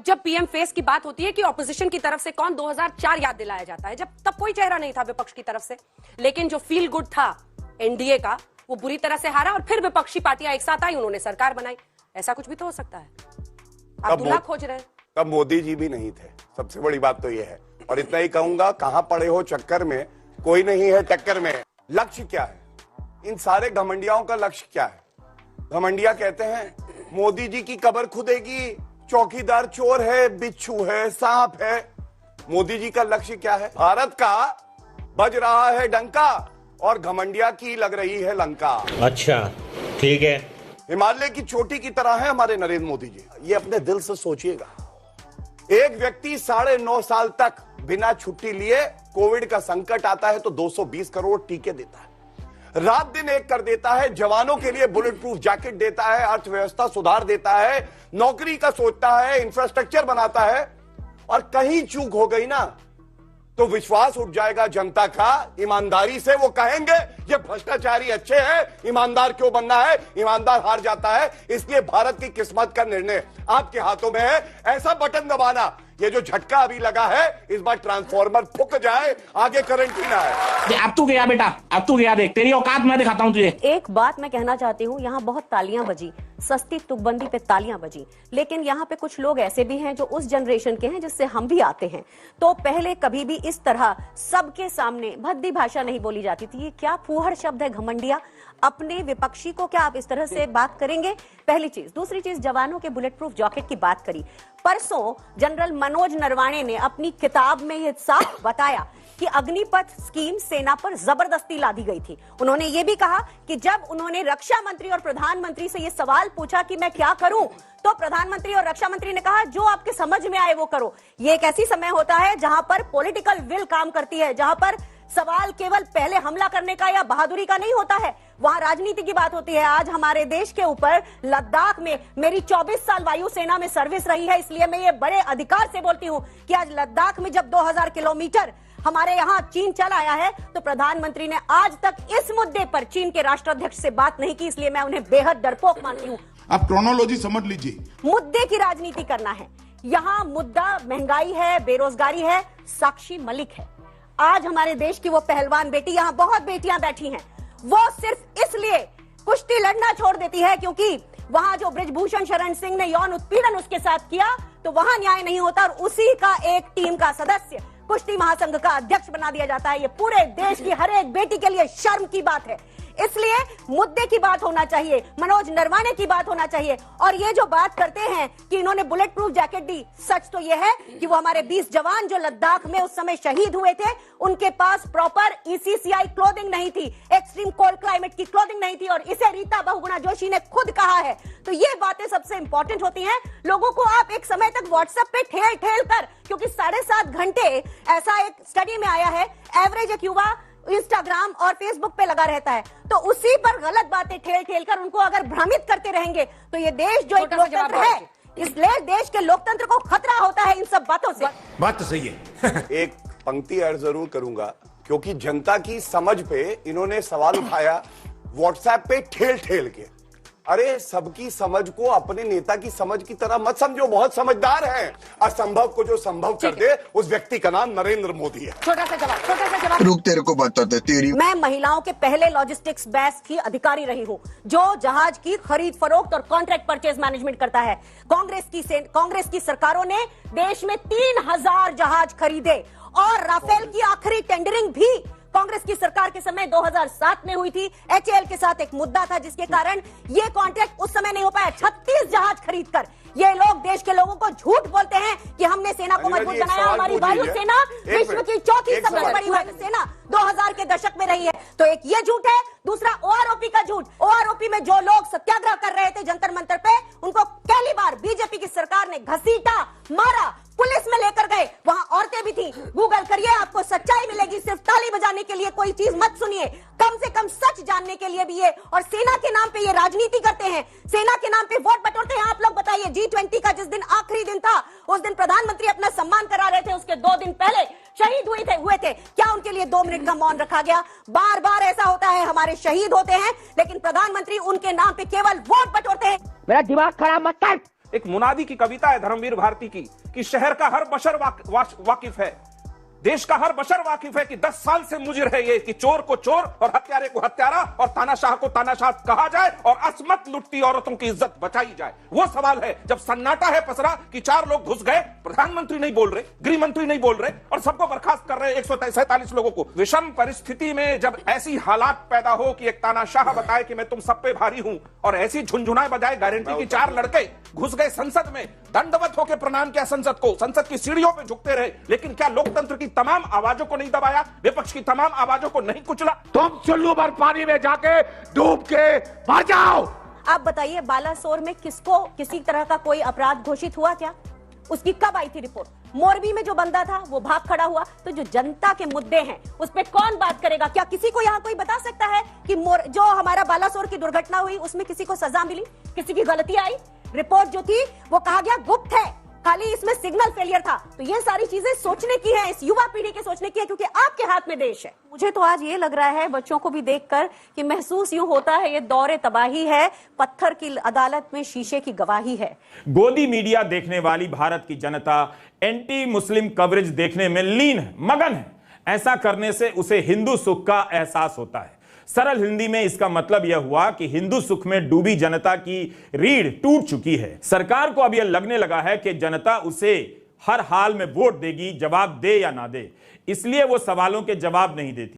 जब PM face की बात होती है कि ऑपोजिशन की तरफ से कौन 2004 याद दिलाया जाता है, जब तब कोई चेहरा नहीं था विपक्ष की तरफ से, लेकिन जो फील गुड था एनडीए का वो बुरी तरह से हारा और फिर विपक्षी पार्टियां एक साथ आई, उन्होंने सरकार बनाई। ऐसा कुछ भी तो हो सकता है। आप दूल्हा खोज रहे हैं। तब मोदी जी भी नहीं थे, सबसे बड़ी बात तो ये है। और इतना ही कहूंगा, कहां पड़े हो चक्कर में, कोई नहीं है टक्कर में। लक्ष्य क्या है इन सारे घमंडियाओं का? लक्ष्य क्या है? घमंडिया कहते हैं मोदी जी की कब्र खुदेगी, चौकीदार चोर है, बिच्छू है, सांप है। मोदी जी का लक्ष्य क्या है? भारत का बज रहा है डंका और घमंडिया की लग रही है लंका। अच्छा, ठीक है। हिमालय की चोटी की तरह है हमारे नरेंद्र मोदी जी। ये अपने दिल से सोचिएगा। एक व्यक्ति 9.5 साल तक बिना छुट्टी लिए, कोविड का संकट आता है तो 220 करोड़ टीके देता है, रात दिन एक कर देता है, जवानों के लिए बुलेट प्रूफ जैकेट देता है, अर्थव्यवस्था सुधार देता है, नौकरी का सोचता है, इंफ्रास्ट्रक्चर बनाता है। और कहीं चूक हो गई ना तो विश्वास उठ जाएगा जनता का। ईमानदारी से वो कहेंगे ये भ्रष्टाचारी अच्छे हैं, ईमानदार क्यों बनना है? ईमानदार हार जाता है। इसलिए भारत की किस्मत का निर्णय आपके हाथों में है। ऐसा बटन दबाना, ये जो झटका अभी लगा है, इस बार ट्रांसफॉर्मर फूक जाए, आगे करंट ही ना है। अब तू गया बेटा, अब तू गया, देख तेरी औकात मैं दिखाता हूं तुझे। एक बात मैं कहना चाहती हूँ, यहाँ बहुत तालियां बजी, सस्ती तुकबंदी पे तालियां बजी, लेकिन यहाँ पे कुछ लोग ऐसे भी हैं जो उस जनरेशन के हैं जिससे हम भी आते हैं। तो पहले कभी भी इस तरह सबके सामने भद्दी भाषा नहीं बोली जाती थी। ये क्या फूहड़ शब्द है घमंडिया। अपने विपक्षी को क्या आप इस तरह से बात करेंगे? पहली चीज। दूसरी चीज, जवानों के बुलेट प्रूफ जैकेट की बात करी। परसों जनरल मनोज नरवाणे ने अपनी किताब में यह साफ बताया कि अग्निपथ स्कीम सेना पर जबरदस्ती लादी गई थी। उन्होंने ये भी कहा कि जब उन्होंने रक्षा मंत्री और प्रधानमंत्री से ये सवाल पूछा कि मैं क्या करूं, तो प्रधानमंत्री और रक्षा मंत्री ने कहा जो आपके समझ में आए वो करो। ये एक ऐसी समय होता है जहां पर पॉलिटिकल विल काम करती है, जहां पर सवाल केवल पहले हमला करने का या बहादुरी का नहीं होता है, वहां राजनीति की बात होती है। आज हमारे देश के ऊपर लद्दाख में मेरी 24 साल वायुसेना में सर्विस रही है, इसलिए मैं ये बड़े अधिकार से बोलती हूं कि आज लद्दाख में जब 2000 किलोमीटर हमारे यहाँ चीन चल आया है, तो प्रधानमंत्री ने आज तक इस मुद्दे पर चीन के राष्ट्राध्यक्ष से बात नहीं की, इसलिए मैं उन्हें बेहद डरपोक मानती हूँ। आप क्रोनोलॉजी समझ लीजिए। मुद्दे की राजनीति करना है। यहाँ मुद्दा महंगाई है, बेरोजगारी है, साक्षी मलिक है। आज हमारे देश की वो पहलवान बेटी, यहाँ बहुत बेटियां बैठी हैं, वो सिर्फ इसलिए कुश्ती लड़ना छोड़ देती है क्योंकि वहां जो बृजभूषण शरण सिंह ने यौन उत्पीड़न उसके साथ किया, तो वहां न्याय नहीं होता और उसी का एक टीम का सदस्य कुश्ती महासंघ का अध्यक्ष बना दिया जाता है। ये पूरे देश की हर एक बेटी के लिए शर्म की बात है। इसलिए मुद्दे की बात होना चाहिए, मनोज नरवाणे की बात होना चाहिए। और ये जो बात करते हैं कि इन्होंने बुलेट प्रूफ जैकेट दी, सच तो ये है कि वो हमारे 20 जवान जो लद्दाख में उस समय शहीद हुए थे, उनके पास प्रॉपर ECCI क्लोथिंग नहीं थी, एक्सट्रीम कोल्ड क्लाइमेट की क्लोथिंग नहीं थी, और इसे रीता बहुगुणा जोशी ने खुद कहा है। तो ये बातें सबसे इंपॉर्टेंट होती हैं। लोगों को आप एक समय तक व्हाट्सएप पे ठेल ठेल कर, क्योंकि 7.5 घंटे ऐसा एक स्टडी में आया है, एवरेज एक युवा इंस्टाग्राम और फेसबुक पे लगा रहता है, तो उसी पर गलत बातें ठेल ठेल कर उनको अगर भ्रमित करते रहेंगे तो ये देश जो एक लोकतंत्र है, इसलिए देश के लोकतंत्र को खतरा होता है इन सब बातों से। बात तो सही है। एक पंक्ति ऐड जरूर करूंगा, क्योंकि जनता की समझ पे इन्होंने सवाल उठाया व्हाट्सएप पे ठेल ठेल के। अरे सबकी समझ को अपने नेता की समझ की तरह मत समझो, बहुत समझदार हैं। असंभव को जो संभव कर दे, उस व्यक्ति का नाम नरेंद्र मोदी है। छोटा सा जवाब। रुक, तेरे को बताते तेरी। मैं महिलाओं के पहले लॉजिस्टिक्स बैच की अधिकारी रही हूं, जो जहाज की खरीद फरोख्त और कॉन्ट्रैक्ट परचेज मैनेजमेंट करता है। कांग्रेस की सरकारों ने देश में 3000 जहाज खरीदे, और राफेल की आखिरी टेंडरिंग भी कांग्रेस की सरकार के समय 2007 में हुई थी। HAL के साथ एक मुद्दा था जिसके कारण ये कॉन्ट्रैक्ट उस समय नहीं हो पाया। 36 जहाज खरीदकर ये लोग देश के लोगों को झूठ बोलते हैं कि हमने सेना को मजबूत बनाया। हमारी वायुसेना विश्व की चौथी सबसे बड़ी वायुसेना 2000 के दशक में रही है। तो एक ये झूठ है, दूसरा OROP का झूठ। OROP में जो लोग सत्याग्रह कर रहे थे जंतर मंतर पे, उनको पहली बार बीजेपी की सरकार ने घसीटा, मारा, पुलिस में लेकर गए, वहां औरतें भी थी। गूगल करिए, आपको सच्चाई मिलेगी। सिर्फ ताली बजाने के लिए कोई चीज मत सुनिए, कम से कम सच जानने के लिए भी ये। और सेना के नाम पे ये राजनीति करते हैं, सेना के नाम पे वोट बटोरते हैं। आप लोग बताइए, G20 का जिस दिन आखिरी दिन था, उस दिन प्रधानमंत्री अपना सम्मान करा रहे थे, उसके 2 दिन पहले शहीद हुए थे। क्या उनके लिए 2 मिनट का मौन रखा गया? बार बार ऐसा होता है, हमारे शहीद होते हैं, लेकिन प्रधानमंत्री उनके नाम पे केवल वोट बटोरते हैं। मेरा दिमाग खराब मत कर। एक मुनादी की कविता है धर्मवीर भारती की कि शहर का हर बशर वाकिफ है, देश का हर बशर वाकिफ है कि 10 साल से मुजिर है ये कि चोर को चोर और हत्यारे को हत्यारा और तानाशाह को तानाशाह कहा जाए और असमत लुटती औरतों की इज्जत बचाई जाए। वो सवाल है जब सन्नाटा है पसरा कि 4 लोग घुस गए, प्रधानमंत्री नहीं बोल रहे, गृह मंत्री नहीं बोल रहे और सबको बर्खास्त कर रहे 147 लोगों को। विषम परिस्थिति में जब ऐसी हालात पैदा हो कि एक तानाशाह बताए कि मैं तुम सब पे भारी हूं और ऐसी झुंझुनाए बजाए गारंटी की 4 लड़के घुस गए संसद में, दंडवत होकर प्रणाम किया संसद को, संसद की सीढ़ियों पे झुकते रहे, लेकिन क्या लोकतंत्र की तमाम आवाजों को नहीं दबाया, विपक्ष की तमाम आवाजों को नहीं कुचला? तुम चुल्लू भर पानी में जाके डूब के मर जाओ। आप बताइए, बालासोर में किसको किसी तरह का कोई अपराध घोषित हुआ क्या? उसकी कब आई थी रिपोर्ट? मोरबी में जो बंदा था वो भाग खड़ा हुआ। तो जो जनता के मुद्दे हैं उस पे कौन बात करेगा? क्या किसी को यहाँ कोई बता सकता है कि जो हमारा बालासोर की दुर्घटना हुई उसमें किसी को सजा मिली, किसी की गलती आई? रिपोर्ट जो थी वो कहा गया गुप्त है, खाली इसमें सिग्नल फेलियर था। तो ये सारी चीजें सोचने की है, इस युवा पीढ़ी के सोचने की है, क्योंकि आपके हाथ में देश है। मुझे तो आज ये लग रहा है बच्चों को भी देखकर कि महसूस यूं होता है ये दौरे तबाही है, पत्थर की अदालत में शीशे की गवाही है। गोदी मीडिया देखने वाली भारत की जनता एंटी मुस्लिम कवरेज देखने में लीन है, मगन है। ऐसा करने से उसे हिंदू सुख का एहसास होता है। सरल हिंदी में इसका मतलब यह हुआ कि हिंदू सुख में डूबी जनता की रीढ़ टूट चुकी है। सरकार को अब यह लगने लगा है कि जनता उसे हर हाल में वोट देगी, जवाब दे या ना दे, इसलिए वो सवालों के जवाब नहीं देती।